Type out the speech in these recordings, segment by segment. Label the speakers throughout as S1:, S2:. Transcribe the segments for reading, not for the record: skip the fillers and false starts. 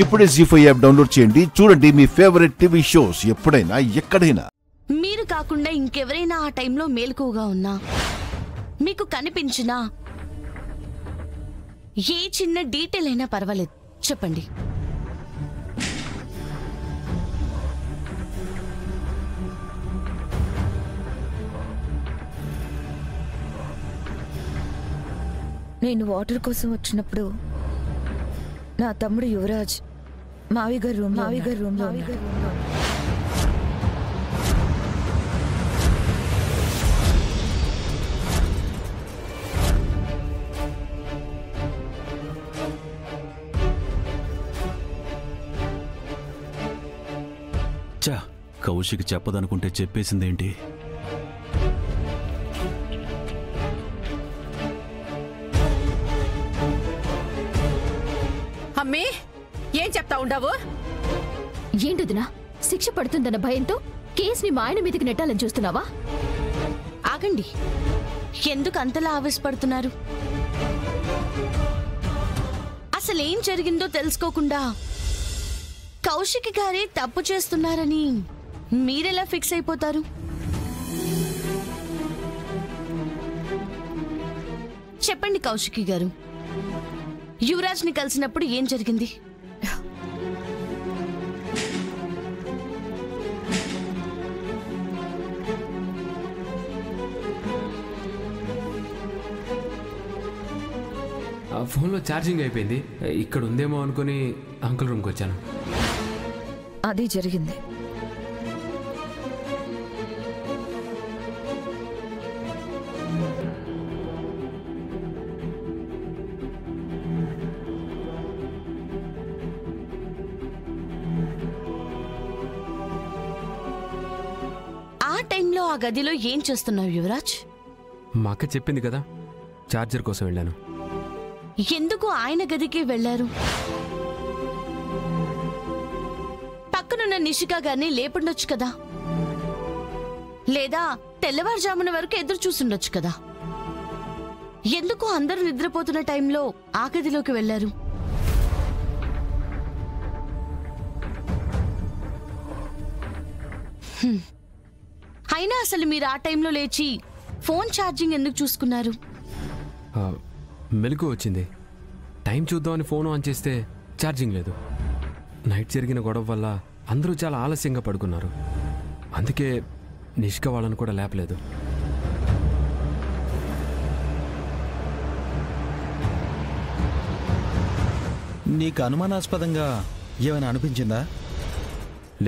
S1: ఇప్పుడే జీ5 app download చేయండి. చూడండి మీ ఫేవరెట్ టీవీ షోస్ ఎప్పుడైనా ఎక్కడైనా.
S2: మీరు కాకుండా ఇంకెవరైనా ఆ టైంలో మేల్కోగా ఉన్నా, మీకు కనిపించినా ఏ చిన్న డీటెయిల్ అయినా పర్వాలేదు, చెప్పండి.
S3: నేను వాటర్ కోసం వచ్చినప్పుడు నా తమ్ముడు యువరాజ్ మావి గారి రూమ్లో
S4: చా కౌశిక్ చెప్పదనుకుంటే చెప్పేసిందేంటి?
S5: అమ్మే, ఏం చెప్తా ఉండవు?
S6: ఏంటదినా, శిక్ష పడుతుందన్న భయంతో కేసుని మా ఆయన మీదకి నెట్టాలని చూస్తున్నావా?
S2: ఆగండి, ఎందుకు అంతలా ఆవేశపడుతున్నారు? అసలేం జరిగిందో తెలుసుకోకుండా కౌశిక్ గారే తప్పు చేస్తున్నారని మీరెలా ఫిక్స్ అయిపోతారు? చెప్పండి కౌశిక్ గారు, యువరాజ్ ని కలిసినప్పుడు ఏం జరిగింది?
S7: ఫోన్లో ఛార్జింగ్ అయిపోయింది, ఇక్కడ ఉందేమో అనుకుని అంకుల్ రూమ్కి వచ్చాను.
S3: అది జరిగింది.
S2: ఆ టైంలో ఆ గదిలో ఏం చేస్తున్నావు యువరాజ్?
S7: మా అక్క చెప్పింది కదా, ఛార్జర్ కోసం వెళ్ళాను.
S2: ఎందుకు ఆయన గదికి వెళ్లారు? పక్కనున్న నిషికా గారిని లేపుండొచ్చు కదా, లేదా తెల్లవారుజామున వరకు ఎదురు చూసుండొచ్చు కదా. ఎందుకు అందరూ నిద్రపోతున్న టైంలో ఆ గదిలోకి వెళ్లారు? అయినా అసలు మీరు ఆ టైంలో లేచి ఫోన్ ఛార్జింగ్ ఎందుకు చూసుకున్నారు?
S7: మెలకు వచ్చింది, టైం చూద్దామని ఫోన్ ఆన్ చేస్తే ఛార్జింగ్ లేదు. నైట్ జరిగిన గొడవ వల్ల అందరూ చాలా ఆలస్యంగా పడుకున్నారు, అందుకే నిష్క వాళ్ళని కూడా లేపలేదు.
S8: నీకు అనుమానాస్పదంగా ఏమైనా అనిపించిందా?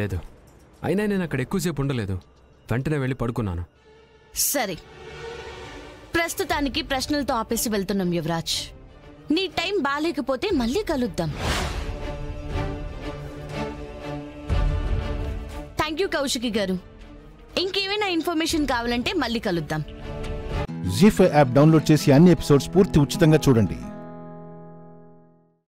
S7: లేదు, అయినా నేను అక్కడ ఎక్కువసేపు ఉండలేదు, వెంటనే వెళ్ళి పడుకున్నాను.
S2: సరే, ప్రస్తుతానికి ప్రశ్నలతో ఆపేసి వెళ్తున్నాం యువరాజ్. నీ టైం బాలేకపోతే మళ్ళీ కలుద్దాం. థ్యాంక్ యూ కౌశిక్ గారు. ఇంకేమైనా ఇన్ఫర్మేషన్ కావాలంటే మళ్ళీ కలుద్దాం.
S1: జీ5 యాప్ డౌన్లోడ్ చేసి అన్ని ఎపిసోడ్స్ పూర్తి ఉచితంగా చూడండి.